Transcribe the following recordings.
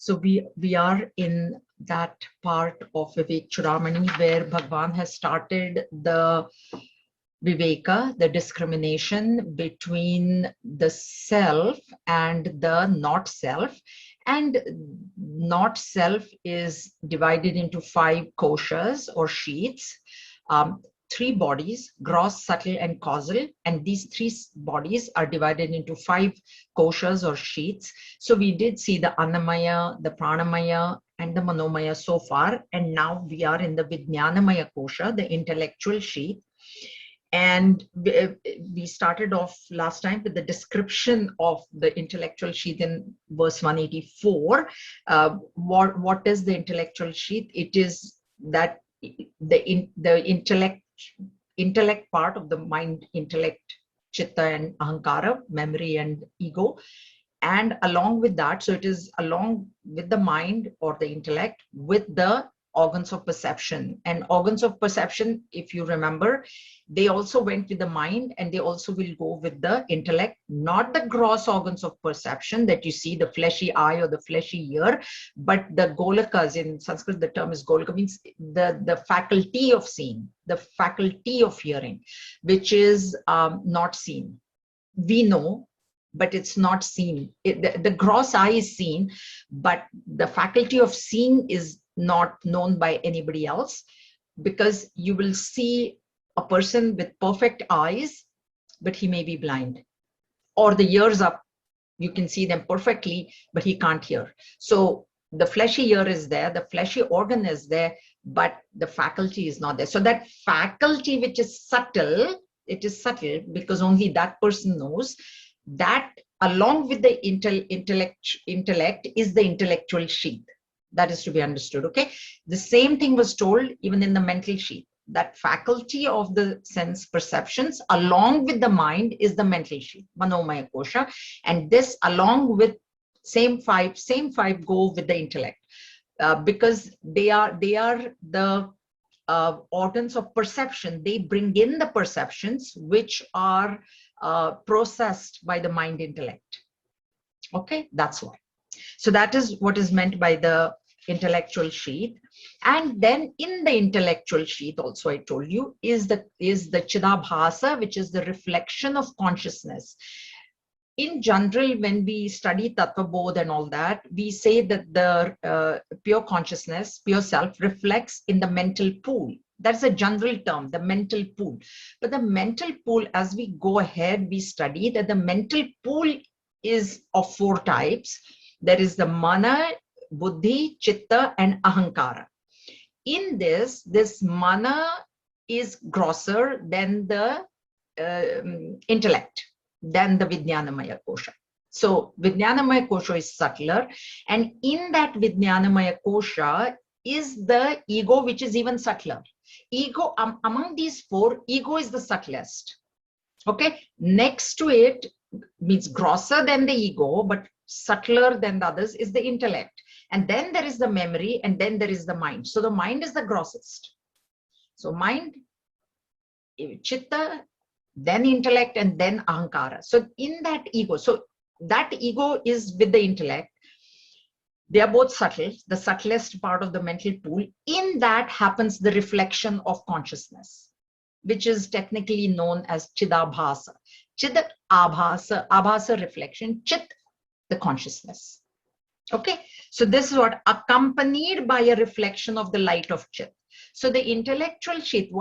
So we are in that part of Vivekachudamani where Bhagwan has started the Viveka, the discrimination between the self and the not self. And not self is divided into 5 koshas or sheaths. 3 bodies, gross, subtle, and causal. And these 3 bodies are divided into 5 koshas or sheaths. So we did see the Annamaya, the Pranamaya, and the Manomaya so far. And now we are in the Vijnanamaya kosha, the intellectual sheath. And we started off last time with the description of the intellectual sheath in verse 184. What is the intellectual sheath? It is that the intellect part of the mind, intellect, chitta and ahankara, memory and ego. And along with that, so it is along with the mind or the intellect with the organs of perception. And organs of perception, if you remember, they also went with the mind and they also will go with the intellect, not the gross organs of perception that you see, the fleshy eye or the fleshy ear, but the golakas. In Sanskrit, the term is golaka, means the faculty of seeing, the faculty of hearing, which is not seen. We know, but it's not seen. The gross eye is seen, but the faculty of seeing is not known by anybody else, because you will see a person with perfect eyes, but he may be blind, or the ears up, you can see them perfectly, but he can't hear. So the fleshy ear is there, the fleshy organ is there, but the faculty is not there. So that faculty, which is subtle, it is subtle because only that person knows, that along with the intellect is the intellectual sheath. That is to be understood, okay? The same thing was told even in the mental sheath. That faculty of the sense perceptions along with the mind is the mental sheath, Manomaya kosha. And this along with same five go with the intellect, because they are the organs of perception. They bring in the perceptions which are processed by the mind intellect. Okay, that's why. So that is what is meant by the intellectual sheath. And then in the intellectual sheath also, I told you, is the Chidabhasa, which is the reflection of consciousness. In general, when we study Tattva Bodh and all that, we say that the pure consciousness, pure self, reflects in the mental pool. That's a general term, the mental pool. But the mental pool, as we go ahead, we study that the mental pool is of 4 types. There is the mana, buddhi, chitta, and ahankara. In this mana is grosser than the intellect, than the Vijnanamaya kosha. So Vijnanamaya kosha is subtler, and in that Vijnanamaya kosha is the ego, which is even subtler. Ego, among these 4, ego is the subtlest. Okay, next to it means grosser than the ego, but subtler than the others is the intellect. And then there is the memory, and then there is the mind. So the mind is the grossest. So mind, chitta, then intellect, and then ahankara. So in that ego, so that ego is with the intellect. They are both subtle, the subtlest part of the mental pool. In that happens the reflection of consciousness, which is technically known as Chidabhasa. Chid, abhasa, abhasa reflection, chit, the consciousness. Okay, so this is what accompanied by a reflection of the light of chit. So the intellectual sheath,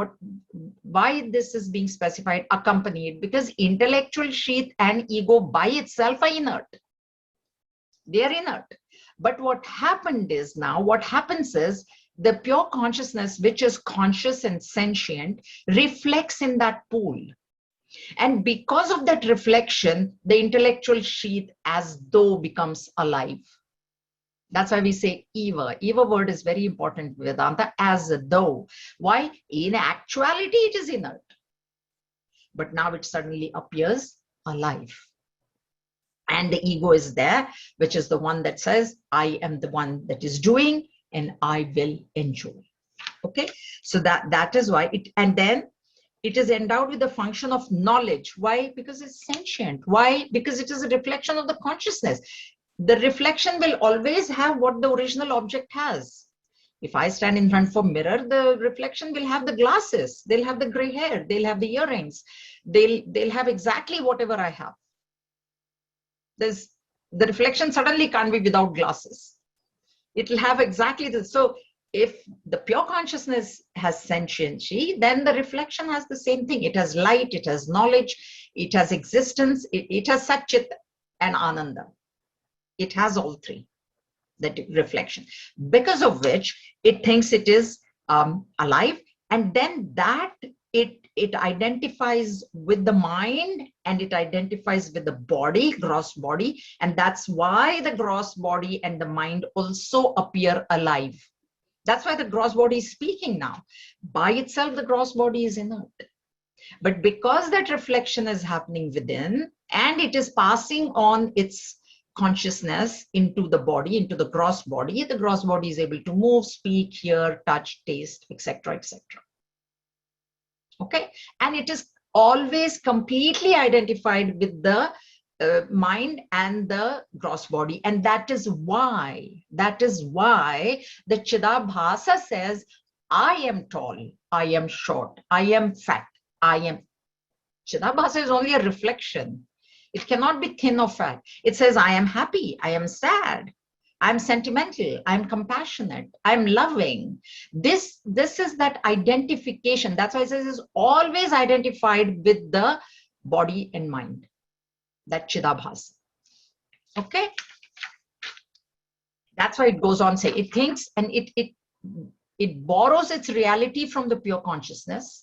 why this is being specified accompanied? Because intellectual sheath and ego by itself are inert. They are inert. But what happened is now, what happens is the pure consciousness, which is conscious and sentient, reflects in that pool. And because of that reflection, the intellectual sheath as though becomes alive. That's why we say eva. Eva word is very important in Vedanta, as though. Why? In actuality, it is inert. But now it suddenly appears alive. And the ego is there, which is the one that says, I am the one that is doing and I will enjoy. Okay, so that is why it, and then it is endowed with the function of knowledge. Why? Because it's sentient. Why? Because it is a reflection of the consciousness. the reflection will always have what the original object has. If I stand in front of a mirror, the reflection will have the glasses, they'll have the gray hair, they'll have the earrings, they'll have exactly whatever I have. The reflection suddenly can't be without glasses. It will have exactly this. So if the pure consciousness has sentiency, then the reflection has the same thing. It has light, it has knowledge, it has existence, it has Satchit and Ananda. It has all three, that reflection, because of which it thinks it is alive, and then that it identifies with the mind, and it identifies with the body, gross body, and that's why the gross body and the mind also appear alive. That's why the gross body is speaking now. By itself, the gross body is inert. But because that reflection is happening within, and it is passing on its consciousness into the body, into the gross body is able to move, speak, hear, touch, taste, etc., etc. Okay, and it is always completely identified with the mind and the gross body, and that is why the Chidabhasa says, I am tall, I am short, I am fat, I am. Chidabhasa is only a reflection. It cannot be thin or fat. It says, I am happy, I am sad, I'm sentimental, I'm compassionate, I'm loving. This is that identification. That's why it says it's always identified with the body and mind, that Chidabhasa. Okay? That's why it goes on say it thinks, and it borrows its reality from the pure consciousness,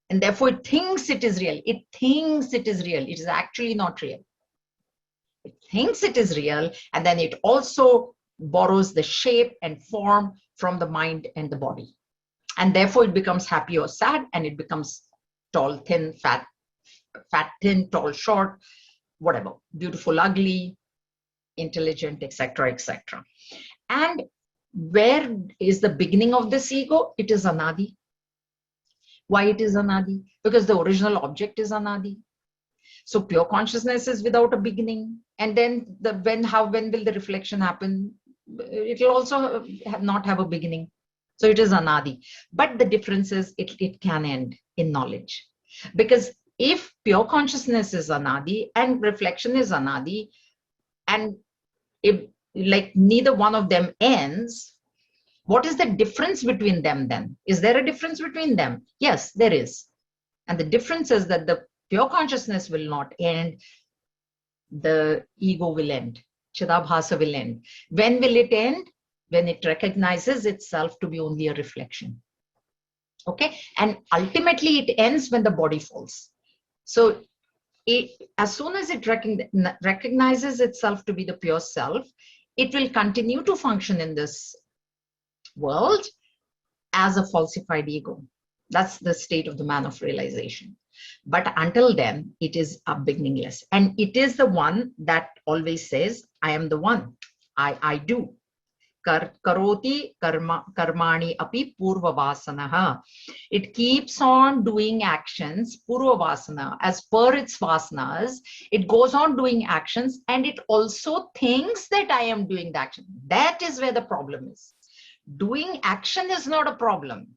and therefore it thinks it is real. It thinks it is real. It is actually not real. It thinks it is real, and then it also borrows the shape and form from the mind and the body. And therefore it becomes happy or sad, and it becomes tall, thin, fat, thin, tall, short, whatever, beautiful, ugly, intelligent, etc., etc. And where is the beginning of this ego? It is Anadi. Why it is Anadi? Because the original object is Anadi. So pure consciousness is without a beginning. And then when will the reflection happen? It will also not have a beginning. So it is Anadi. But the difference is it can end in knowledge. Because if pure consciousness is Anadi and reflection is Anadi, and if like neither one of them ends, what is the difference between them then? Is there a difference between them? Yes, there is. And the difference is that the pure consciousness will not end. The ego will end. Chidabhasa will end. When will it end? When it recognizes itself to be only a reflection. Okay? And ultimately it ends when the body falls. So as soon as it recognizes itself to be the pure self, it will continue to function in this world as a falsified ego. That's the state of the man of realization. But until then, it is a beginningless. And it is the one that always says, I am the one. I do. Karoti karmani api purva vasanaha. It keeps on doing actions, purva vasana, as per its vasanas. It goes on doing actions, and it also thinks that I am doing the action. That is where the problem is. Doing action is not a problem.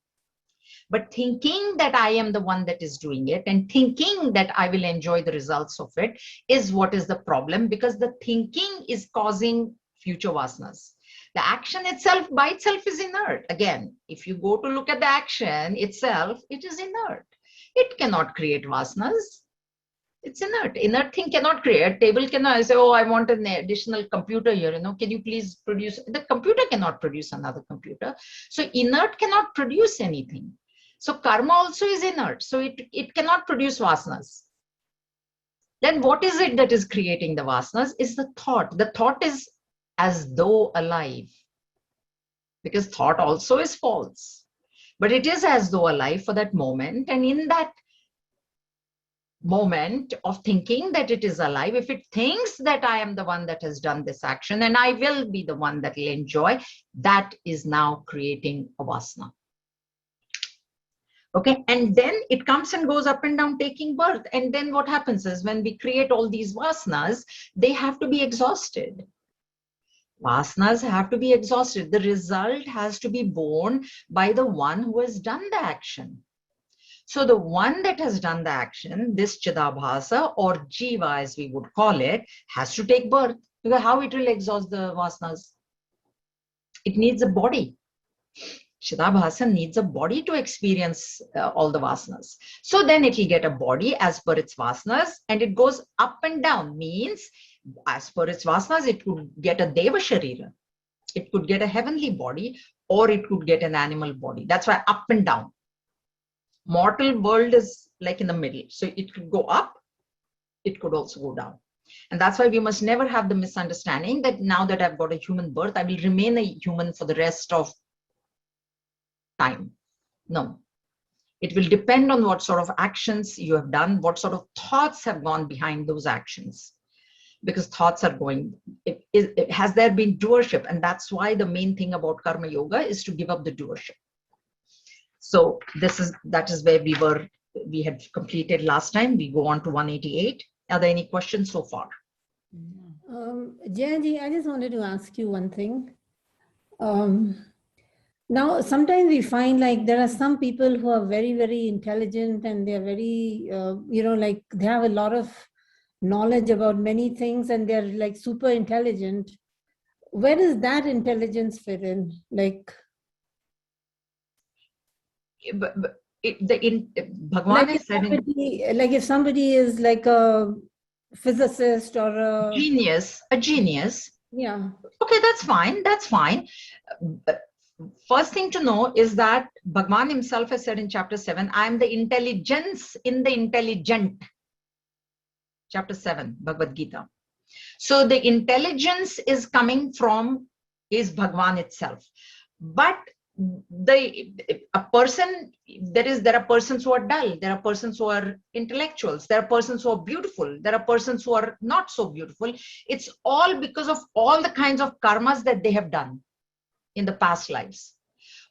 But thinking that I am the one that is doing it, and thinking that I will enjoy the results of it, is what is the problem, because the thinking is causing future vasanas. The action itself by itself is inert. Again, if you go to look at the action itself, it is inert. It cannot create vasanas. It's inert. Inert thing cannot create. Table cannot say, oh, I want an additional computer here. Can you please produce? The computer cannot produce another computer. So inert cannot produce anything. So karma also is inert. So it cannot produce vasanas. Then what is it that is creating the vasanas? Is the thought. The thought is as though alive. Because thought also is false. But it is as though alive for that moment. And in that moment of thinking that it is alive, if it thinks that I am the one that has done this action and I will be the one that will enjoy, that is now creating a vasana. Okay, and then it comes and goes up and down taking birth. And then what happens is when we create all these vasanas, they have to be exhausted. Vasanas have to be exhausted. The result has to be borne by the one who has done the action. So the one that has done the action, this Chidabhasa or Jiva as we would call it, has to take birth. Because how it will exhaust the Vasanas? It needs a body. Chidabhasa needs a body to experience all the Vasanas. So then it will get a body as per its Vasanas, and it goes up and down. Means as per its Vasanas, it could get a Deva Sharira. It could get a heavenly body, or it could get an animal body. That's why up and down. Mortal world is like in the middle. So it could go up, it could also go down. And that's why we must never have the misunderstanding that now that I've got a human birth, I will remain a human for the rest of time. No. It will depend on what sort of actions you have done, what sort of thoughts have gone behind those actions. Because thoughts are going, has there been doership? And that's why the main thing about karma yoga is to give up the doership. So that is where we had completed last time. We go on to 188. Are there any questions so far? Jayanji, I just wanted to ask you one thing. Now, sometimes we find like there are some people who are very, very intelligent, and they're very, like they have a lot of knowledge about many things, and they're like super intelligent. Where does that intelligence fit in? Like, Bhagwan has said like if somebody is like a physicist or a genius. Yeah. Okay, that's fine. That's fine. First thing to know is that Bhagwan himself has said in chapter 7, I am the intelligence in the intelligent. Chapter 7, Bhagavad Gita. So the intelligence is coming from Bhagwan itself. But there are persons who are dull, there are persons who are intellectuals, there are persons who are beautiful, there are persons who are not so beautiful. It's all because of all the kinds of karmas that they have done in the past lives.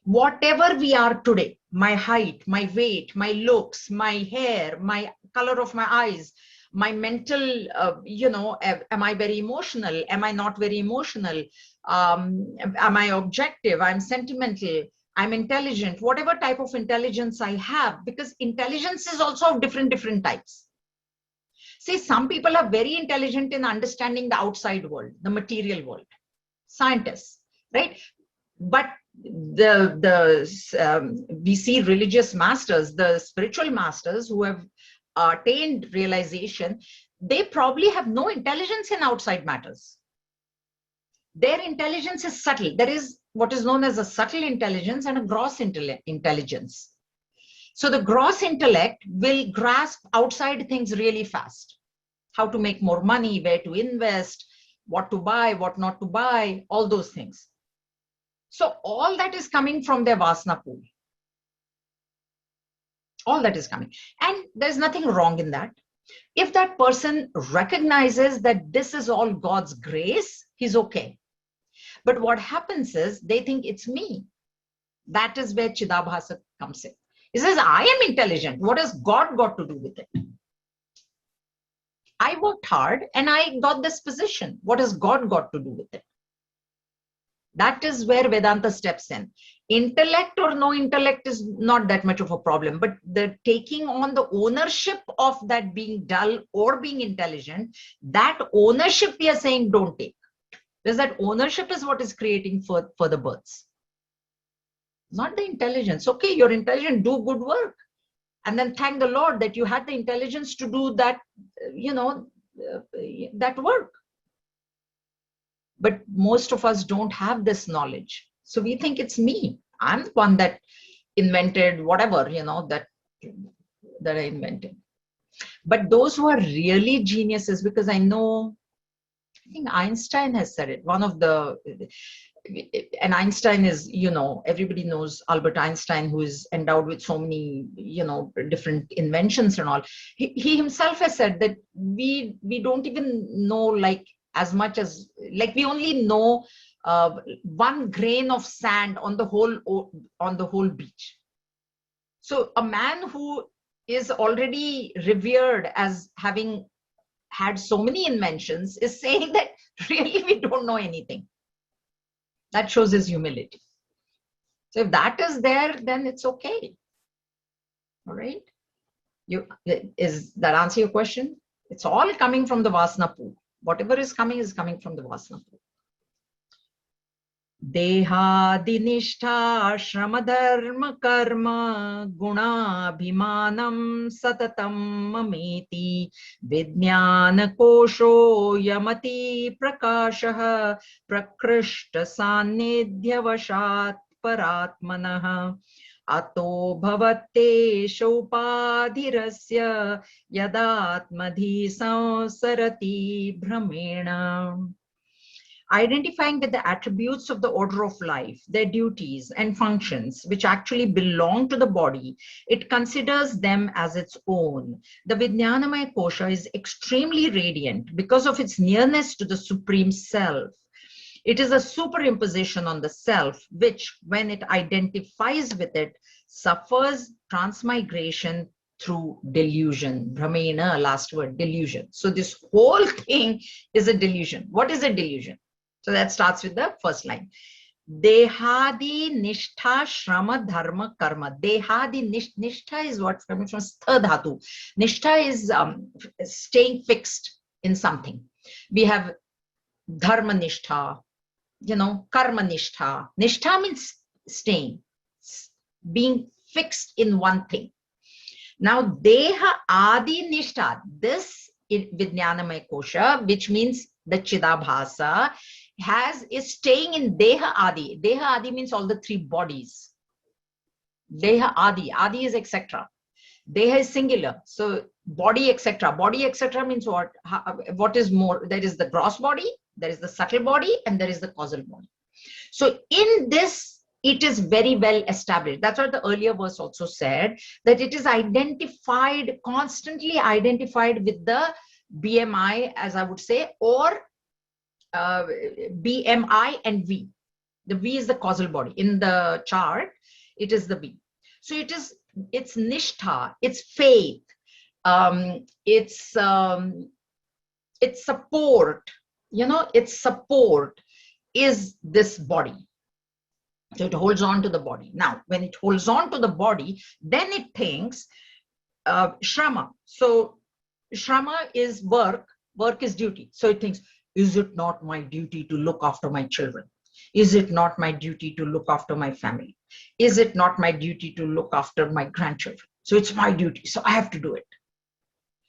Whatever we are today, my height, my weight, my looks, my hair, my color of my eyes, my mental, am I very emotional? Am I not very emotional? Am I objective? I'm sentimental. I'm intelligent. Whatever type of intelligence I have, because intelligence is also of different types. See, some people are very intelligent in understanding the outside world, the material world, scientists, right? But we see religious masters, the spiritual masters who have attained realization, they probably have no intelligence in outside matters. Their intelligence is subtle. There is what is known as a subtle intelligence and a gross intelligence. So the gross intellect will grasp outside things really fast. How to make more money, where to invest, what to buy, what not to buy, all those things. So all that is coming from their Vasana pool. All that is coming. And there's nothing wrong in that. If that person recognizes that this is all God's grace, he's okay. But what happens is they think it's me. That is where Chidabhasa comes in. He says, I am intelligent. What has God got to do with it? I worked hard and I got this position. What has God got to do with it? That is where Vedanta steps in. Intellect or no intellect is not that much of a problem, but the taking on the ownership of that being dull or being intelligent, that ownership we are saying don't take. Because that ownership is what is creating further births. Not the intelligence. Okay, you're intelligent, do good work. And then thank the Lord that you had the intelligence to do that, that work. But most of us don't have this knowledge. So we think it's me. I'm the one that invented whatever, that I invented. But those who are really geniuses, because I think Einstein has said it. And Einstein is, everybody knows Albert Einstein, who is endowed with so many, different inventions and all. He himself has said that we don't even know like as much as, like we only know 1 grain of sand on the whole beach. So a man who is already revered as having had so many inventions is saying that really we don't know anything. That shows his humility. So if that is there, then it's okay. All right. Is that answer your question? It's all coming from the Vasana pool. Whatever is coming from the Vasana pool. Dehadinishta Shrama Dharma Karma Guna Bhimanam Satatam Mameti Vijnana Kosho Yamati Prakashaha Prakrishta Sannidhyavashat Paratmanaha Ato Bhavate Shopadhirasya Yadatmadhi Sansarati Brahmena. Identifying with the attributes of the order of life, their duties and functions, which actually belong to the body, it considers them as its own. The Vijnanamaya Kosha is extremely radiant because of its nearness to the Supreme Self. It is a superimposition on the self, which, when it identifies with it, suffers transmigration through delusion. Brahmena, last word, delusion. So this whole thing is a delusion. What is a delusion? So that starts with the first line. Dehadi nishtha shrama dharma karma. Dehadi nishtha is what comes from stha dhatu. Nishtha is staying fixed in something. We have dharma nishtha, karma nishtha. Nishtha means staying, being fixed in one thing. Now, deha adi nishtha, this Vijnanamaya Kosha, which means the Chidabhasa, is staying in Deha Adi. Deha Adi means all the three bodies. Deha Adi. Adi is etc. Deha is singular. So body etc. Body etc. means what? What is more? There is the gross body, there is the subtle body, and there is the causal body. So in this, it is very well established. That's what the earlier verse also said, that it is identified, constantly identified with the BMI, as I would say, or BMI and V. The V is the causal body. In the chart, it is the V. So it's nishtha, it's faith, it's support, its support is this body. So it holds on to the body. Now, when it holds on to the body, then it thinks shrama. So shrama is work, work is duty. So it thinks, is it not my duty to look after my children? Is it not my duty to look after my family? Is it not my duty to look after my grandchildren? So it's my duty, so I have to do it.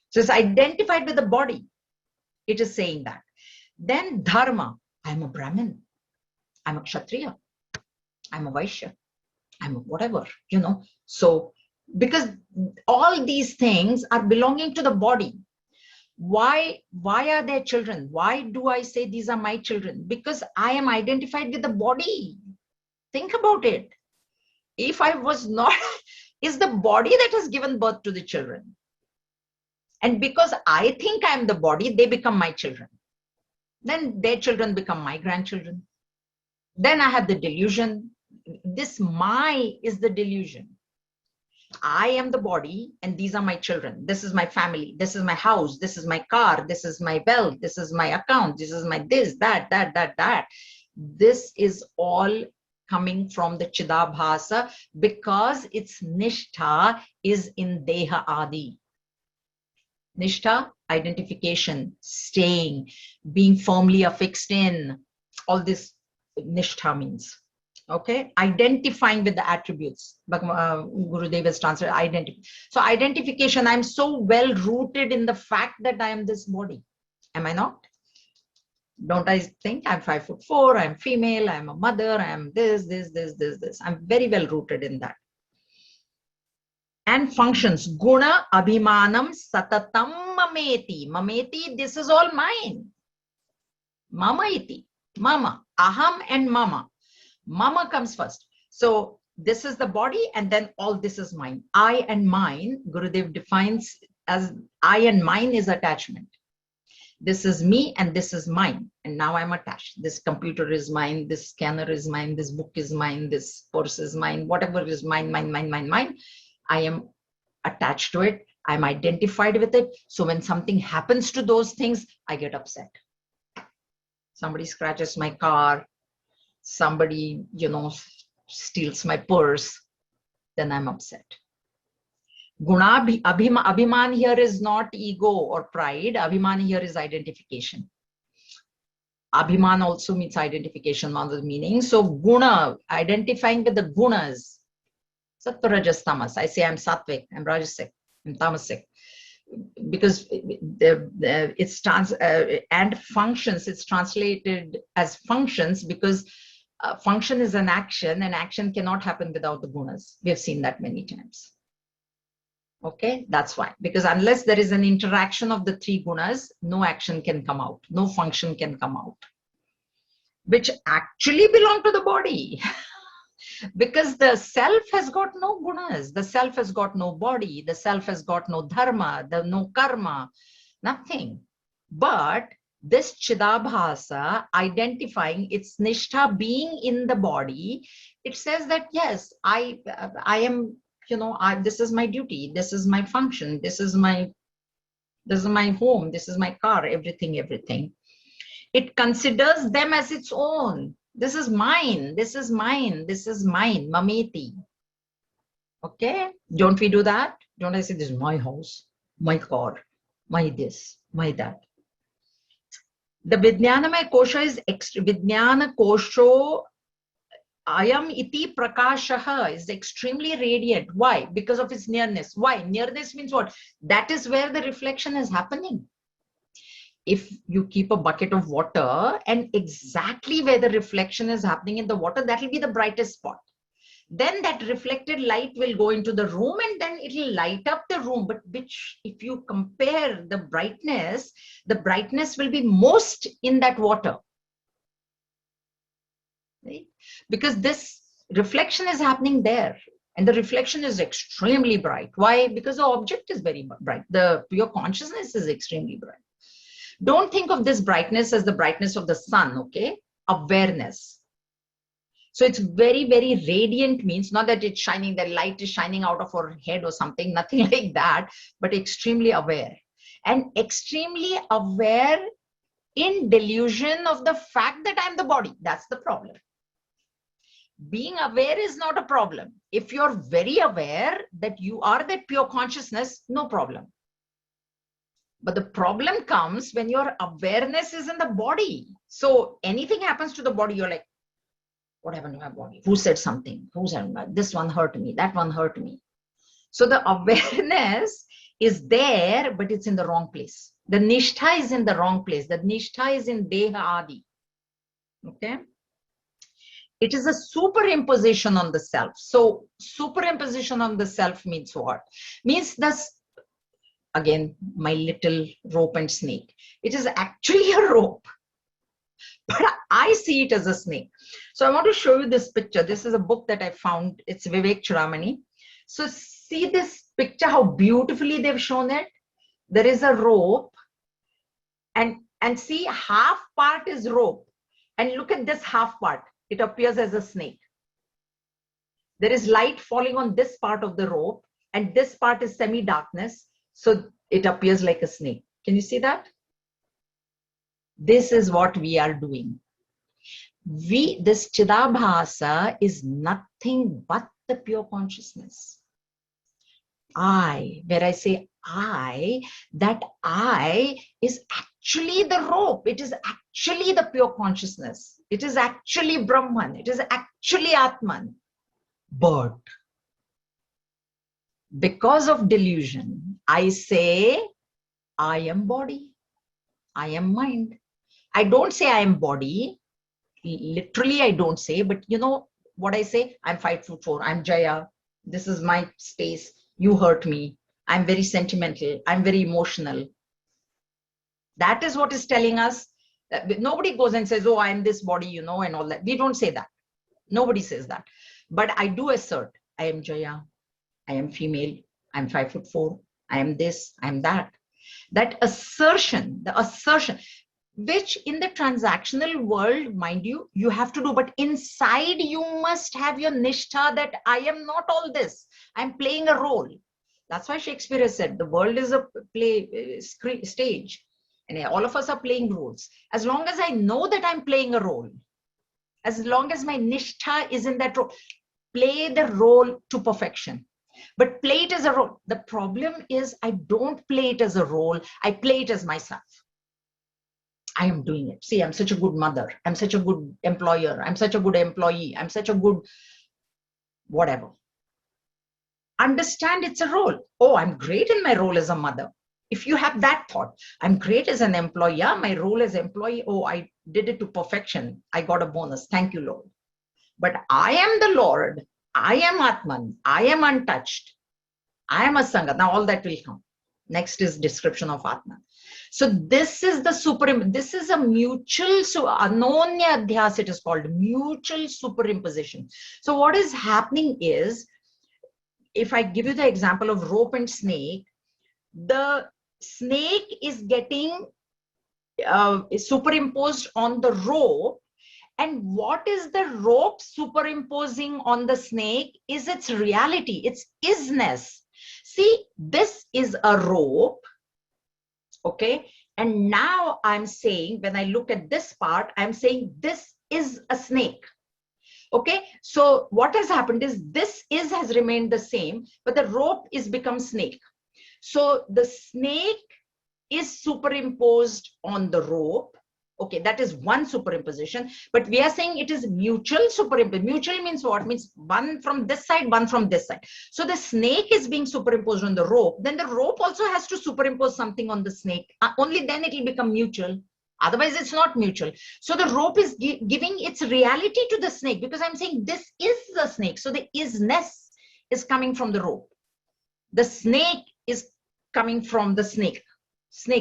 So it's identified with the body. It is saying that. Then dharma, I'm a Brahmin, I'm a Kshatriya, I'm a Vaishya, I'm a whatever, So because all these things are belonging to the body. Why are there children? Why do I say these are my children? Because I am identified with the body. Think about it. If I was not, it's the body that has given birth to the children. And because I think I am the body, they become my children. Then their children become my grandchildren. Then I have the delusion. This my is the delusion. I am the body and these are my children. This is my family. This is my house. This is my car. This is my wealth. This is my account. This is my this, that. This is all coming from the Chidabhasa because its nishtha is in Deha Adi. Nishtha, identification, staying, being firmly affixed in. All this nishtha means. Okay, identifying with the attributes. Gurudev has translated identity. So identification, I'm so well rooted in the fact that I am this body. Am I not? Don't I think I'm 5'4", I'm female, I'm a mother, I'm this. I'm very well rooted in that. And functions, guna, abhimanam, satatam, mameti. Mameti, this is all mine. Mama iti, mama, aham and mama. Mama comes first. So this is the body and then all this is mine. I and mine, Gurudev defines as I and mine is attachment. This is me and this is mine. And now I'm attached. This computer is mine. This scanner is mine. This book is mine. This purse is mine. Whatever is mine. I am attached to it. I'm identified with it. So when something happens to those things, I get upset. Somebody scratches my car. somebody, steals my purse, then I'm upset. Guna, abhiman here is not ego or pride. Abhiman here is identification. Abhiman also means identification, one of the meanings. So guna, identifying with the gunas. Sattva, rajas, tamas. I say I'm sattvic, I'm rajasic, I'm tamasic. Because it's and functions, it's translated as functions because function is an action, and action cannot happen without the gunas. We have seen that many times. Okay, that's why. Because unless there is an interaction of the three gunas, no action can come out, no function can come out, which actually belong to the body. Because the self has got no gunas, the self has got no body, the self has got no dharma, no karma, nothing. But this Chidabhasa, identifying its nishtha being in the body, it says that yes, I am, this is my duty, this is my function, this is my home, this is my car, everything. It considers them as its own. This is mine, this is mine, this is mine, mameti. Okay, don't we do that? Don't I say this is my house, my car, my this, my that? The Vijnanamaya Kosha is Vijnana Kosho Ayam iti prakashaha is extremely radiant. Why? Because of its nearness. Why? Nearness means what? That is where the reflection is happening. If you keep a bucket of water and exactly where the reflection is happening in the water, that will be the brightest spot. Then that reflected light will go into the room and then it will light up the room. But which, if you compare the brightness will be most in that water. Right? Because this reflection is happening there. And the reflection is extremely bright. Why? Because the object is very bright. Your consciousness is extremely bright. Don't think of this brightness as the brightness of the sun, okay? Awareness. So it's very, very radiant, means not that it's shining, the light is shining out of our head or something, nothing like that, but extremely aware. And extremely aware in delusion of the fact that I'm the body. That's the problem. Being aware is not a problem. If you're very aware that you are that pure consciousness, no problem. But the problem comes when your awareness is in the body. So anything happens to the body, you're like, what happened to my body? Who said something? Who said this one hurt me? That one hurt me. So the awareness is there, but it's in the wrong place. The nishtha is in the wrong place. The nishtha is in Deha Adi. Okay. It is a superimposition on the self. So superimposition on the self means what? Means this. Again, my little rope and snake. It is actually a rope, but I see it as a snake. So I want to show you this picture. This is a book that I found. It's Vivekachudamani. So see this picture, how beautifully they've shown it. There is a rope and see half part is rope. And look at this half part. It appears as a snake. There is light falling on this part of the rope and this part is semi-darkness. So it appears like a snake. Can you see that? This is what we are doing. This Chidabhasa is nothing but the pure consciousness. I, where I say I, that I is actually the rope. It is actually the pure consciousness. It is actually Brahman. It is actually Atman. But because of delusion, I say, I am body, I am mind. I don't say I am body. Literally, I don't say, but you know what I say? I'm 5'4", I'm Jaya. This is my space. You hurt me. I'm very sentimental. I'm very emotional. That is what is telling us. Nobody goes and says, oh, I'm this body, and all that. We don't say that. Nobody says that. But I do assert, I am Jaya. I am female, I'm 5'4", I am this, I am that. That assertion, the assertion, which in the transactional world, mind you, you have to do, but inside you must have your nishtha that I am not all this, I'm playing a role. That's why Shakespeare has said, the world is a play stage, and all of us are playing roles. As long as I know that I'm playing a role, As long as my nishtha is in that role, play the role to perfection. But play it as a role. The problem is I don't play it as a role. I play it as myself. I am doing it. See, I'm such a good mother. I'm such a good employer. I'm such a good employee. I'm such a good whatever. Understand it's a role. Oh, I'm great in my role as a mother. If you have that thought, I'm great as an employee. Yeah, my role as employee. Oh, I did it to perfection. I got a bonus. Thank you, Lord. But I am the Lord. I am Atman. I am untouched. I am a Sangha. Now all that will come. Next is description of Atman. So this is the this is a mutual, so Anonya Adhyas it is called, mutual superimposition. So what is happening is, if I give you the example of rope and snake, the snake is getting superimposed on the rope. And what is the rope superimposing on the snake is its reality, its isness. See, this is a rope, okay? And now I'm saying, when I look at this part, I'm saying this is a snake. Okay, so what has happened is this is has remained the same, but the rope is become snake. So the snake is superimposed on the rope. Okay, that is one superimposition, but we are saying it is mutual superimposition. Mutual means what? Means one from this side, one from this side. So the snake is being superimposed on the rope, then the rope also has to superimpose something on the snake. Only then it will become mutual. Otherwise, it's not mutual. So the rope is giving its reality to the snake, because I'm saying this is the snake. So the isness is coming from the rope. The snake is coming from the snake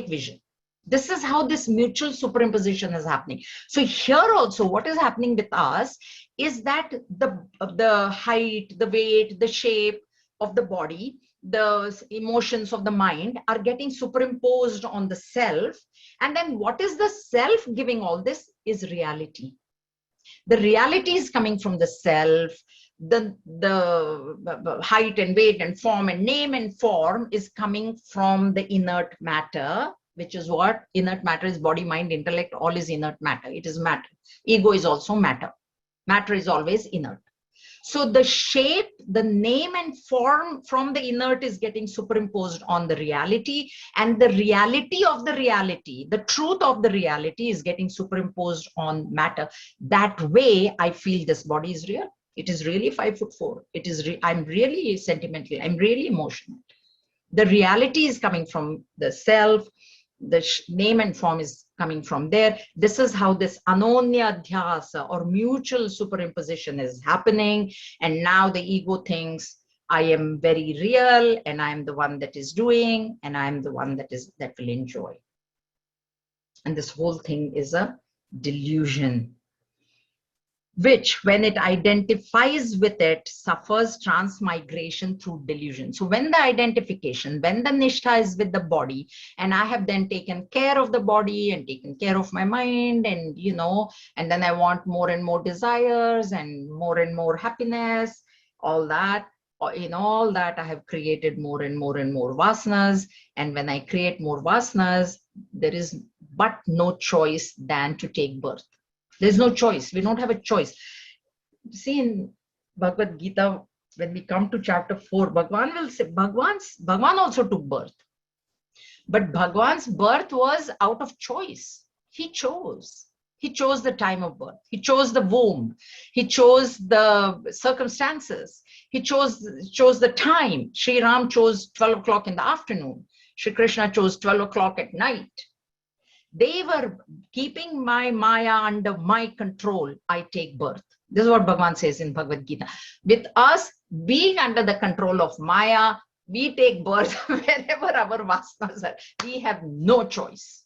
vision. This is how this mutual superimposition is happening. So here also, what is happening with us is that the height, the weight, the shape of the body, the emotions of the mind are getting superimposed on the self. And then what is the self giving all this is reality. The reality is coming from the self. The height and weight and form and name and form is coming from the inert matter, which is what? Inert matter is body, mind, intellect, all is inert matter. It is matter. Ego is also matter. Matter is always inert. So the shape, the name and form from the inert is getting superimposed on the reality, and the reality of the reality, the truth of the reality is getting superimposed on matter. That way I feel this body is real. It is really 5'4". It is, I'm really sentimental. I'm really emotional. The reality is coming from the self. The name and form is coming from there. This is how this anonya dhyasa or mutual superimposition is happening. And now the ego thinks I am very real and I'm the one that is doing and I'm the one that will enjoy. And this whole thing is a delusion, which when it identifies with it, suffers transmigration through delusion. So when the identification, when the nishtha is with the body, and I have then taken care of the body and taken care of my mind, and and then I want more and more desires and more happiness, all that. In all that, I have created more and more vasanas. And when I create more vasanas, there is but no choice than to take birth. There's no choice. We don't have a choice. See, in Bhagavad Gita, when we come to chapter 4, Bhagavan will say, Bhagavan also took birth. But Bhagavan's birth was out of choice. He chose. He chose the time of birth. He chose the womb. He chose the circumstances. He chose the time. Sri Ram chose 12 o'clock in the afternoon. Sri Krishna chose 12 o'clock at night. They were keeping my Maya under my control. I take birth. This is what Bhagavan says in Bhagavad Gita. With us being under the control of Maya, we take birth wherever our vasanas are. We have no choice.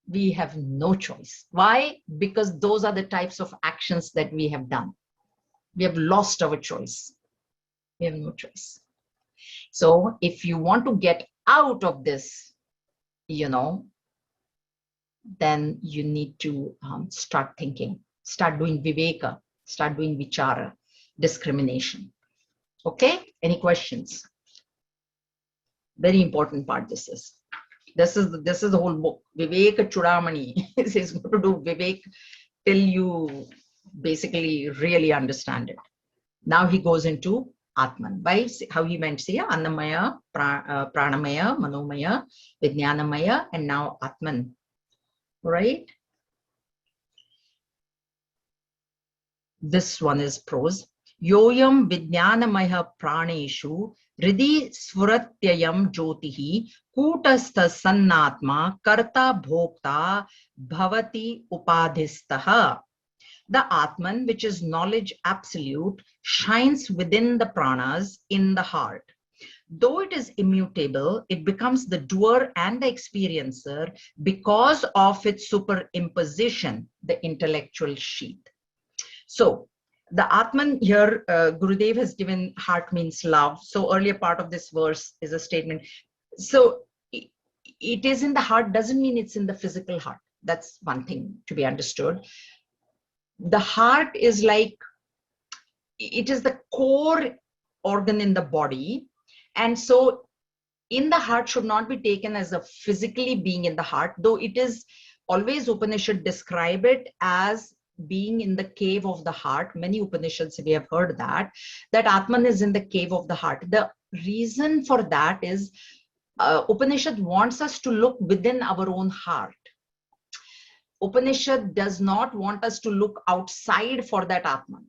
We have no choice. Why? Because those are the types of actions that we have done. We have lost our choice. We have no choice. So if you want to get out of this, then you need to start thinking, start doing viveka, start doing vichara, discrimination. Okay, any questions? Very important part this is. This is the whole book. Vivekachudamani is going to do Vivek till you basically really understand it. Now he goes into Atman. By how he went, see, Annamaya, Pranamaya, Manomaya, Vijnanamaya, and now Atman. Right? This one is prose. Yoyam Vijnanamaya Praneshu Hridi Svuratyayam Jyotihi Kutastha Sannatma Karta Bhokta Bhavati Upadhistaha. The Atman, which is knowledge absolute, shines within the pranas in the heart. Though it is immutable, it becomes the doer and the experiencer because of its superimposition, the intellectual sheath. So the Atman here, Gurudev has given heart means love. So earlier part of this verse is a statement. So it is in the heart doesn't mean it's in the physical heart. That's one thing to be understood. The heart is like, it is the core organ in the body. And so in the heart should not be taken as a physically being in the heart, though it is always Upanishad describe it as being in the cave of the heart. Many Upanishads, we have heard that Atman is in the cave of the heart. The reason for that is Upanishad wants us to look within our own heart. Upanishad does not want us to look outside for that Atman,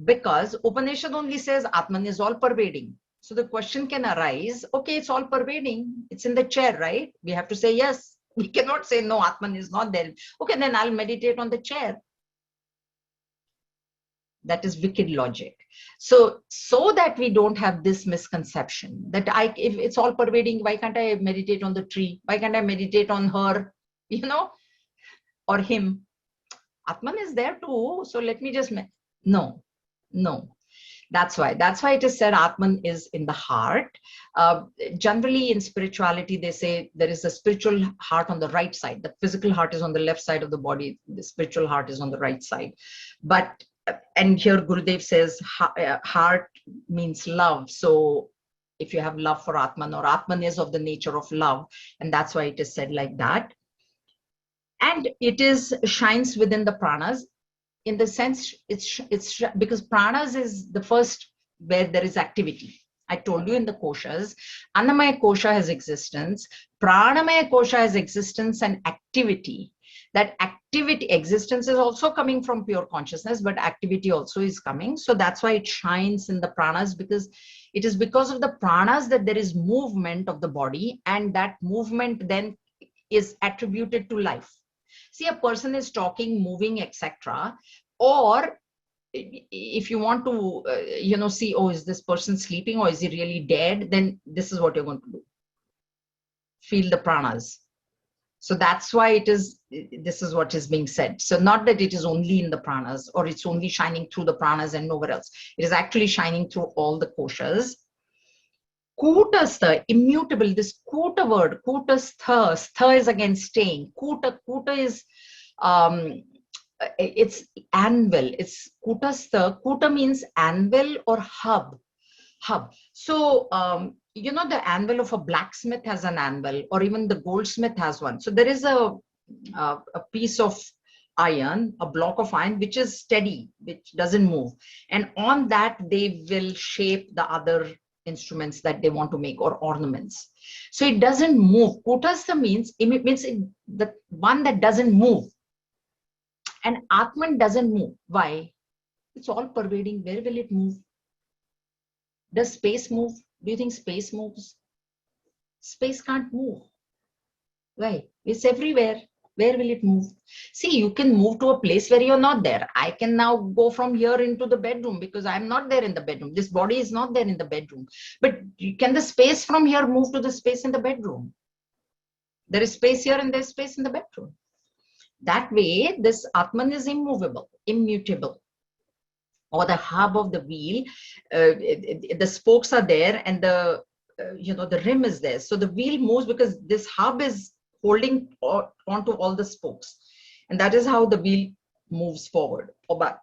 because Upanishad only says Atman is all pervading. So the question can arise, okay, it's all pervading. It's in the chair, right? We have to say yes. We cannot say no, Atman is not there. Okay, then I'll meditate on the chair. That is wicked logic. So that we don't have this misconception that if it's all pervading, why can't I meditate on the tree? Why can't I meditate on her, or him? Atman is there too. So let me just, no. That's why it is said Atman is in the heart. Generally in spirituality, they say there is a spiritual heart on the right side. The physical heart is on the left side of the body. The spiritual heart is on the right side. And here Gurudev says heart means love. So if you have love for Atman, or Atman is of the nature of love, and that's why it is said like that. And it shines within the pranas. In the sense, it's because pranas is the first where there is activity. I told you in the koshas, Annamaya kosha has existence, Pranamaya kosha has existence and activity. That activity, existence is also coming from pure consciousness, but activity also is coming. So that's why it shines in the pranas, because it is because of the pranas that there is movement of the body, and that movement then is attributed to life. See, a person is talking, moving, etc. Or if you want to, see, oh, is this person sleeping or is he really dead? Then this is what you're going to do. Feel the pranas. So that's why this is what is being said. So not that it is only in the pranas, or it's only shining through the pranas and nowhere else. It is actually shining through all the koshas. Kutastha, immutable, this kuta word, kutastha, stha is again staying. Kuta is, it's anvil. It's kutastha. Kuta means anvil or hub. So, the anvil of a blacksmith has an anvil, or even the goldsmith has one. So there is a piece of iron, a block of iron, which is steady, which doesn't move. And on that, they will shape the other instruments that they want to make, or ornaments. So it doesn't move. Kutastha means the one that doesn't move. And Atman doesn't move. Why? It's all pervading. Where will it move? Does space move? Do you think space moves? Space can't move. Why? It's everywhere. Where will it move? See, you can move to a place where you're not there. I can now go from here into the bedroom because I'm not there in the bedroom. This body is not there in the bedroom. But can the space from here move to the space in the bedroom? There is space here and there's space in the bedroom. That way, this Atman is immovable, immutable. Or the hub of the wheel, the spokes are there, and the rim is there. So the wheel moves because this hub is holding onto all the spokes, and that is how the wheel moves forward or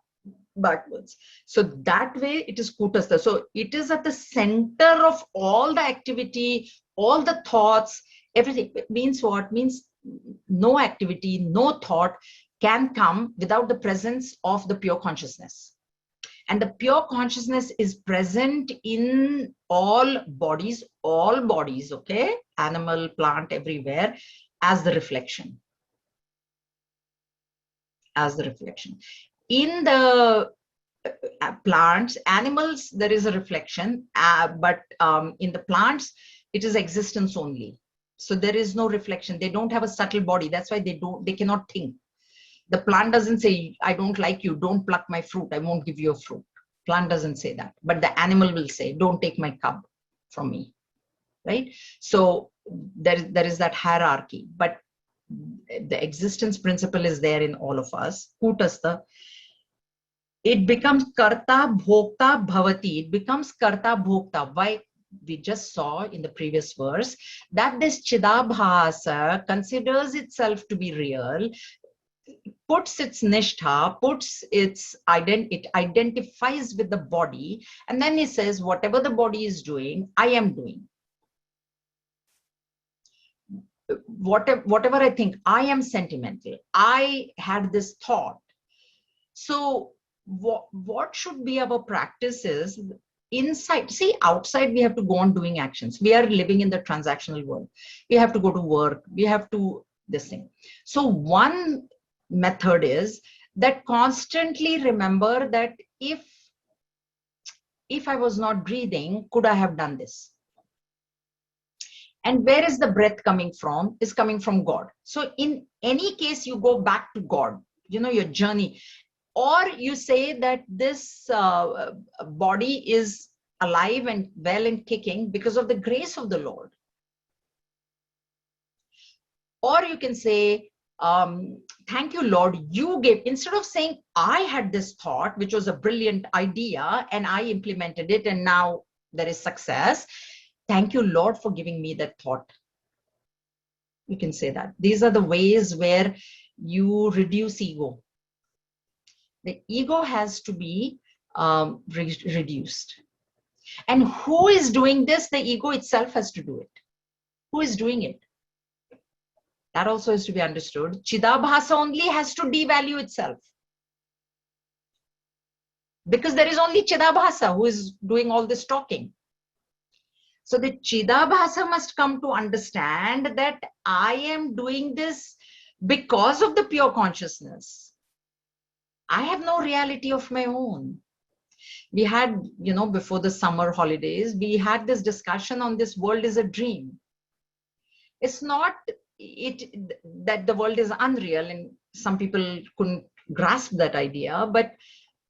backwards. So that way it is kutastha. So it is at the center of all the activity, all the thoughts, everything. It means what? Means no activity, no thought. can come without the presence of the pure consciousness. And the pure consciousness is present in all bodies, okay? Animal, plant, everywhere, as the reflection. As the reflection. In the plants, animals, there is a reflection, but in the plants, it is existence only. So there is no reflection. They don't have a subtle body. That's why they cannot think. The plant doesn't say, I don't like you, don't pluck my fruit, I won't give you a fruit. Plant doesn't say that, but the animal will say, don't take my cub from me, right? So there is that hierarchy, but the existence principle is there in all of us. Kutastha, it becomes karta bhokta bhavati. It becomes karta bhokta. Why? We just saw in the previous verse that this chidabhasa considers itself to be real, puts its nishtha, it identifies with the body, and then it says, whatever the body is doing, I am doing. Whatever I think, I am sentimental. I had this thought. So what should be our practices inside? See, outside we have to go on doing actions. We are living in the transactional world. We have to go to work. We have to this thing. So one method is that constantly remember that if I was not breathing, could I have done this? And where is the breath coming from? Is coming from God. So in any case, you go back to God, your journey, or you say that this body is alive and well and kicking because of the grace of the Lord. Or you can say, thank you, Lord, you gave, instead of saying, I had this thought, which was a brilliant idea, and I implemented it, and now there is success. Thank you, Lord, for giving me that thought. You can say that. These are the ways where you reduce ego. The ego has to be reduced. And who is doing this? The ego itself has to do it. Who is doing it? That also has to be understood. Chidabhasa only has to devalue itself. Because there is only Chidabhasa who is doing all this talking. So the Chidabhasa must come to understand that I am doing this because of the pure consciousness. I have no reality of my own. We had, before the summer holidays, we had this discussion on this world is a dream. It's not that the world is unreal, and some people couldn't grasp that idea, but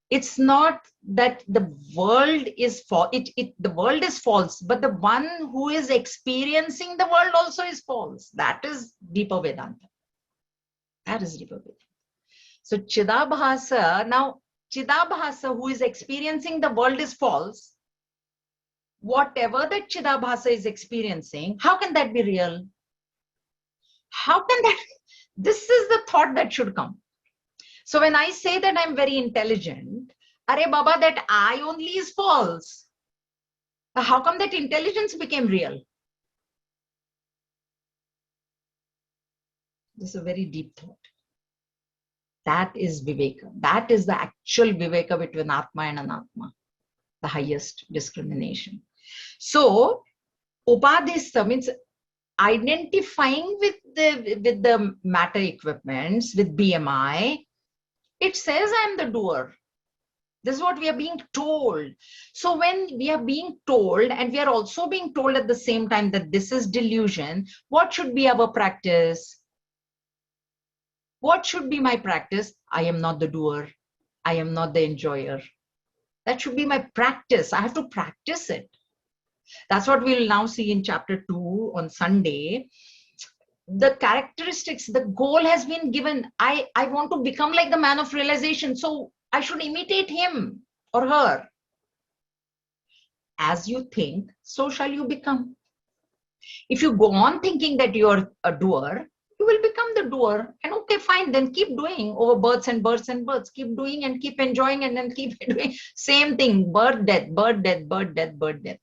it's not that the world is false. The world is false, but the one who is experiencing the world also is false. That is deeper Vedanta. That is deeper Vedanta. So Chidabhasa, now Chidabhasa who is experiencing the world is false. Whatever that Chidabhasa is experiencing, how can that be real? How can that? This is the thought that should come. So when I say that I'm very intelligent, Are Baba, that I only is false. How come that intelligence became real? This is a very deep thought. That is Viveka. That is the actual Viveka between Atma and Anatma, the highest discrimination. So, Upadhista means identifying with the matter equipments, with BMI. It says I'm the doer. This is what we are being told. So when we are being told, and we are also being told at the same time that this is delusion, what should be our practice? What should be my practice? I am not the doer. I am not the enjoyer. That should be my practice. I have to practice it. That's what we'll now see in chapter 2 on Sunday. The characteristics, the goal has been given. I want to become like the man of realization. So I should imitate him or her. As you think, so shall you become. If you go on thinking that you're a doer, you will become the doer. And okay, fine, then keep doing over births and births and births. Keep doing and keep enjoying, and then keep doing. Same thing, birth, death, birth, death, birth, death, birth, death.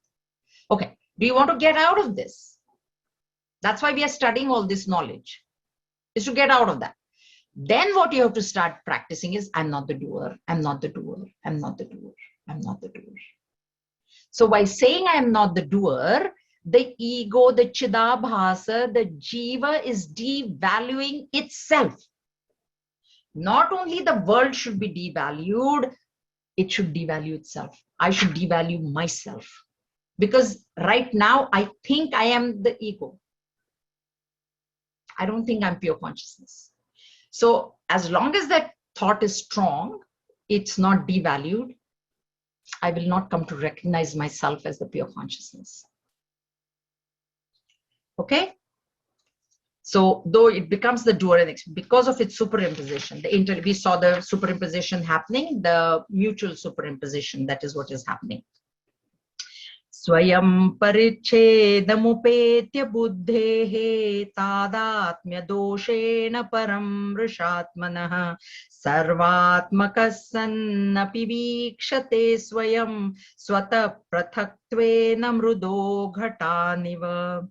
Okay, do you want to get out of this? That's why we are studying all this knowledge, is to get out of that. Then what you have to start practicing is, I'm not the doer, I'm not the doer, I'm not the doer, I'm not the doer. So by saying I am not the doer, the ego, the chidabhasa, the jiva is devaluing itself. Not only the world should be devalued, it should devalue itself. I should devalue myself. Because right now, I think I am the ego. I don't think I'm pure consciousness. So as long as that thought is strong, it's not devalued, I will not come to recognize myself as the pure consciousness. Okay? So though it becomes the doer and because of its superimposition, we saw the superimposition happening, the mutual superimposition, that is what is happening. Swayam parichedamupetya buddhehe tadatmya doshena param rishatmanah sarvatmakasannapi vikshate swayam swata prathaktvena mrudo ghataniva.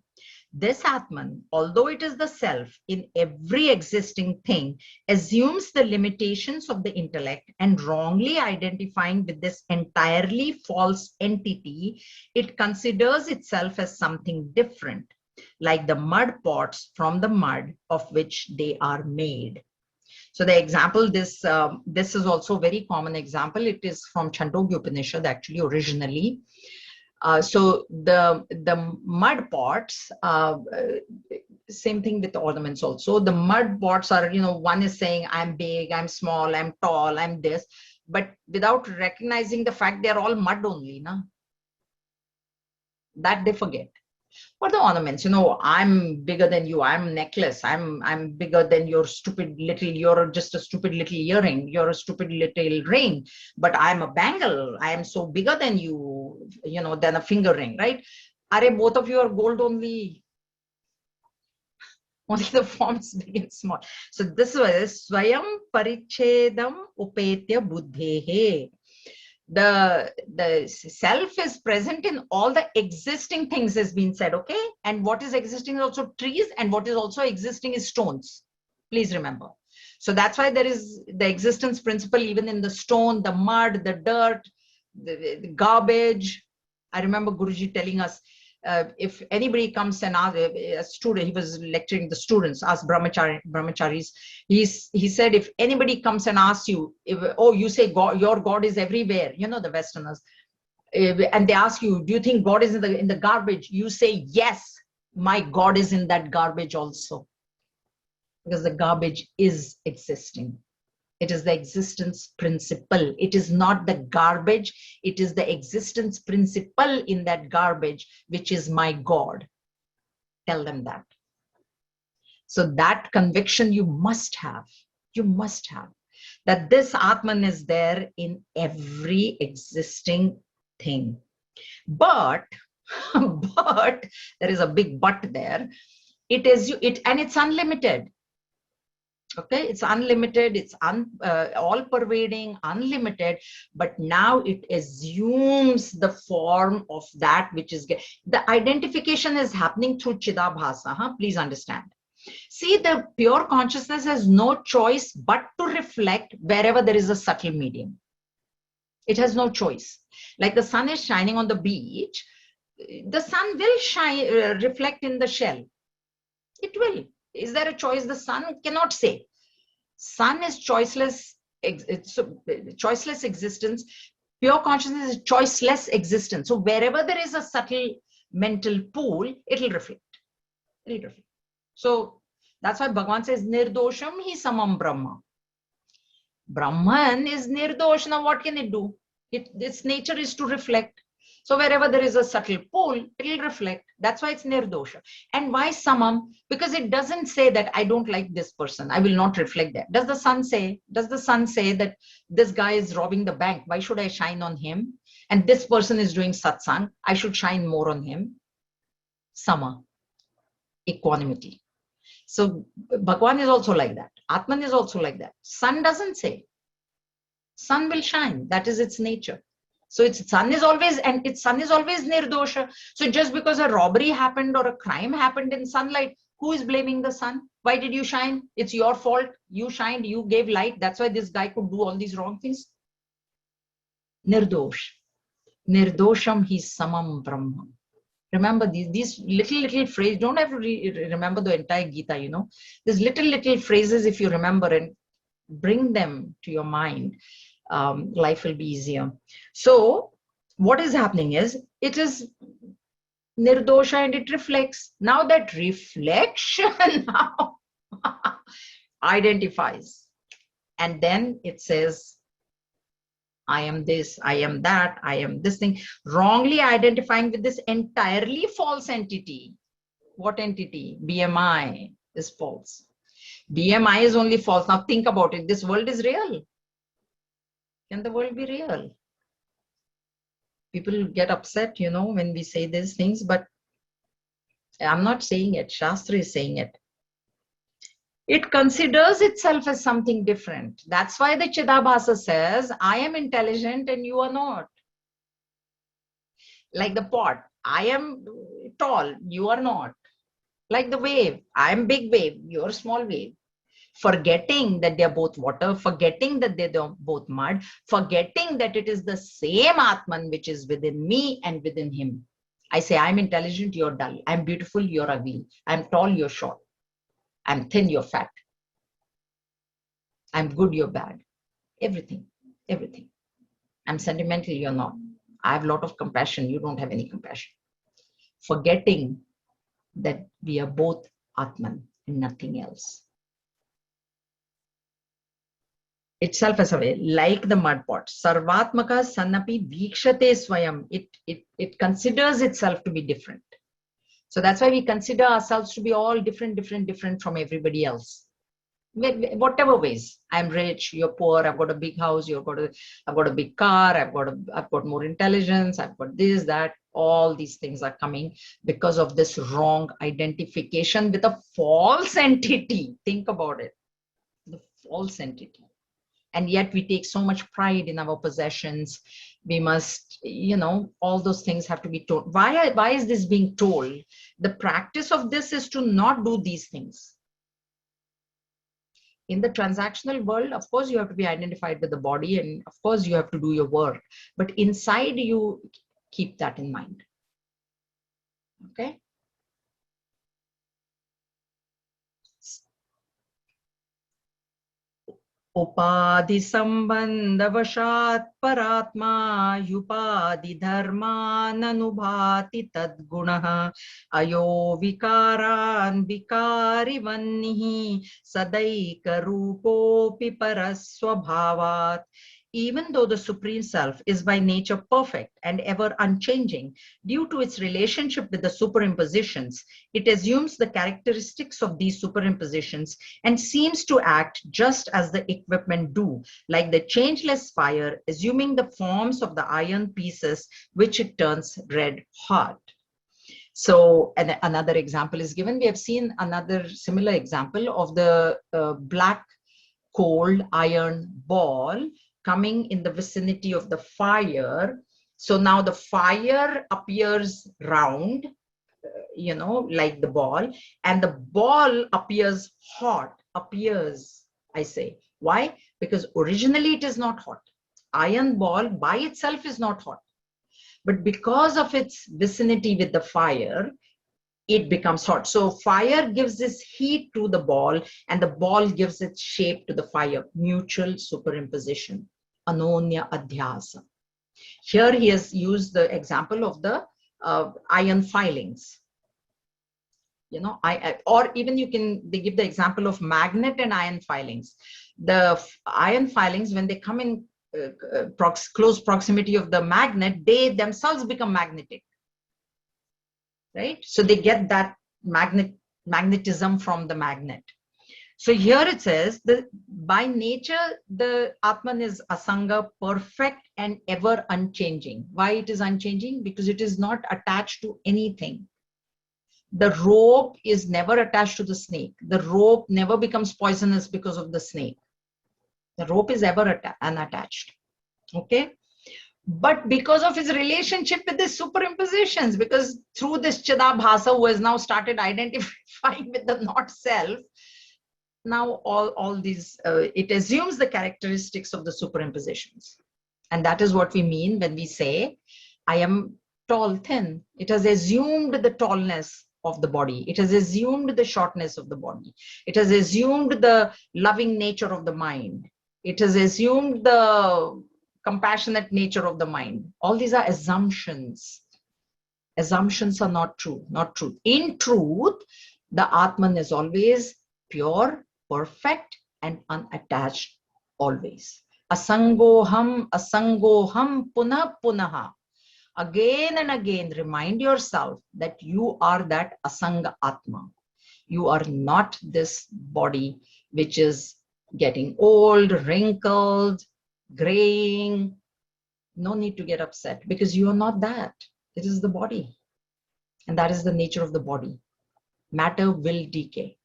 This Atman, although it is the self in every existing thing, assumes the limitations of the intellect, and wrongly identifying with this entirely false entity, it considers itself as something different, like the mud pots from the mud of which they are made. So the example, this is also a very common example. It is from Chandogya Upanishad, actually, originally. So the mud pots, same thing with ornaments also. The mud pots are, one is saying, I'm big, I'm small, I'm tall, I'm this, but without recognizing the fact they're all mud only, na? That they forget. Or the ornaments, I'm bigger than you, I'm necklace, I'm bigger than your stupid little, you're just a stupid little earring, you're a stupid little ring, but I'm a bangle, I am so bigger than you, than a finger ring, right? Are both of you are gold only the forms big and small. So this was Swayam Parichedam Upetya Buddhehe. The self is present in all the existing things, has been said, okay? And what is existing is also trees, and what is also existing is stones. Please remember. So that's why there is the existence principle even in the stone, the mud, the dirt, the garbage. I remember Guruji telling us, if anybody comes and asks, a student, he was lecturing the students, asked brahmacharis, he said, if anybody comes and asks you, you say God, your God is everywhere, the Westerners, and they ask you, do you think God is in the garbage? You say, yes, my God is in that garbage also, because the garbage is existing. It is the existence principle. It is not the garbage. It is the existence principle in that garbage, which is my God. Tell them that. So that conviction you must have. You must have. That this Atman is there in every existing thing. But there is a big but there. And it's unlimited. Okay, it's unlimited, it's all pervading, unlimited, but now it assumes the form of that which is the identification is happening through Chidabhasa. Please understand. See, the pure consciousness has no choice but to reflect wherever there is a subtle medium. It has no choice. Like the sun is shining on the beach, the sun will shine, reflect in the shell. It will. Is there a choice? The sun cannot say. Sun is choiceless. It's choiceless existence. Pure consciousness is choiceless existence. So wherever there is a subtle mental pool, it'll reflect. It'll reflect. So that's why Bhagavan says, Nirdosham hi samam Brahma. Brahman is nirdosh. Now what can it do? Its nature is to reflect. So wherever there is a subtle pool, it will reflect. That's why it's nirdosha. And why samam? Because it doesn't say that I don't like this person, I will not reflect that. Does the sun say that this guy is robbing the bank, why should I shine on him? And this person is doing satsang, I should shine more on him. Sama, equanimity. So Bhagwan is also like that. Atman is also like that. Sun doesn't say. Sun will shine. That is its nature. So its sun is always nirdosha. So just because a robbery happened or a crime happened in sunlight, Who is blaming the sun? Why did you shine? It's your fault. You shined, you gave light. That's why this guy could do all these wrong things. Nirdosh. Nirdosham hi samam brahma. Remember these little phrases. Don't have to remember the entire Gita, you know. These little phrases, if you remember and bring them to your mind, life will be easier. So what is happening is, it is nirdosha and it reflects. Now that reflection now identifies. And then it says, I am this, I am that, I am this thing, wrongly identifying with this entirely false entity. What entity? BMI is false. BMI is only false. Now think about it. This world is real. Can the world be real? People get upset, you know, when we say these things, but I'm not saying it. Shastra is saying it. It considers itself as something different. That's why the Chidabhasa says, I am intelligent and you are not. Like the pot, I am tall, you are not. Like the wave, I am big wave, you are small wave. Forgetting that they are both water, forgetting that they are both mud, forgetting that it is the same Atman which is within me and within him. I say, I'm intelligent, you're dull. I'm beautiful, you're ugly. I'm tall, you're short. I'm thin, you're fat. I'm good, you're bad. Everything, everything. I'm sentimental, you're not. I have a lot of compassion, you don't have any compassion. Forgetting that we are both Atman and nothing else. Itself as a way, like the mud pot. Sarvatmaka sannapi vikshate swayam. It considers itself to be different. So that's why we consider ourselves to be all different from everybody else. Whatever ways. I'm rich, you're poor, I've got a big house, I've got a big car, I've got more intelligence, I've got this, that. All these things are coming because of this wrong identification with a false entity. Think about it. The false entity. And yet we take so much pride in our possessions. We must, you know, all those things have to be told. Why is this being told? The practice of this is to not do these things. In the transactional world, of course, you have to be identified with the body, and of course, you have to do your work. But inside, you keep that in mind. Okay? उपाधि संबंधवशात् परात्मा युपाधि धर्माननुभाति तद्गुणः अयो विकारान् विकारिवन्निः सदैकरूपोऽपि परस्वभावात्. Even though the Supreme Self is by nature perfect and ever unchanging, due to its relationship with the superimpositions, it assumes the characteristics of these superimpositions and seems to act just as the equipment do, like the changeless fire, assuming the forms of the iron pieces which it turns red hot. So another example is given. We have seen another similar example of the black cold iron ball coming in the vicinity of the fire. So now the fire appears round, you know, like the ball, and the ball appears hot, I say. Why? Because originally it is not hot. Iron ball by itself is not hot. But because of its vicinity with the fire, it becomes hot. So fire gives this heat to the ball, and the ball gives its shape to the fire. Mutual superimposition. Anonya adhyasa. Here he has used the example of the iron filings. You know, or even they give the example of magnet and iron filings. The iron filings, when they come in close proximity of the magnet, they themselves become magnetic. Right? So they get that magnetism from the magnet. So here it says that by nature, the Atman is Asanga, perfect and ever unchanging. Why it is unchanging? Because it is not attached to anything. The rope is never attached to the snake. The rope never becomes poisonous because of the snake. The rope is ever unattached. Okay? But because of his relationship with the superimpositions, because through this Chidabhasa, who has now started identifying with the not self, now all these, it assumes the characteristics of the superimpositions. And that is what we mean when we say, I am tall, thin. It has assumed the tallness of the body. It has assumed the shortness of the body. It has assumed the loving nature of the mind. It has assumed the compassionate nature of the mind. All these are assumptions. Assumptions are not true, not truth. In truth, the Atman is always pure, perfect, and unattached always. Asangoham, asangoham, punah punaha. Again and again, remind yourself that you are that asanga Atma. You are not this body which is getting old, wrinkled, graying. No need to get upset because you are not that. It is the body. And that is the nature of the body. Matter will decay.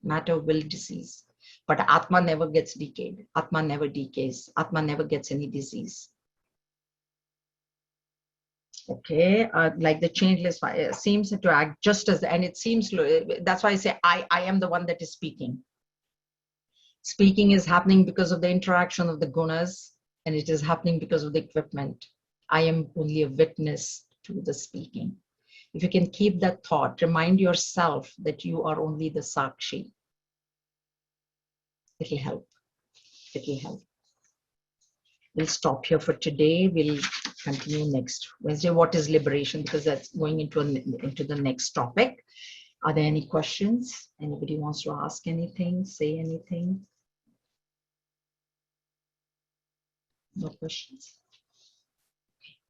Matter will disease. But Atma never gets decayed. Atma never decays. Atma never gets any disease. Okay, like the changeless fire seems to act just as, and it seems, that's why I say I am the one that is speaking. Speaking is happening because of the interaction of the gunas, and it is happening because of the equipment. I am only a witness to the speaking. If you can keep that thought, remind yourself that you are only the Sakshi. It'll help. It'll help. We'll stop here for today. We'll continue next Wednesday. What is liberation? Because that's going into the next topic. Are there any questions? Anybody wants to ask anything, say anything? No questions?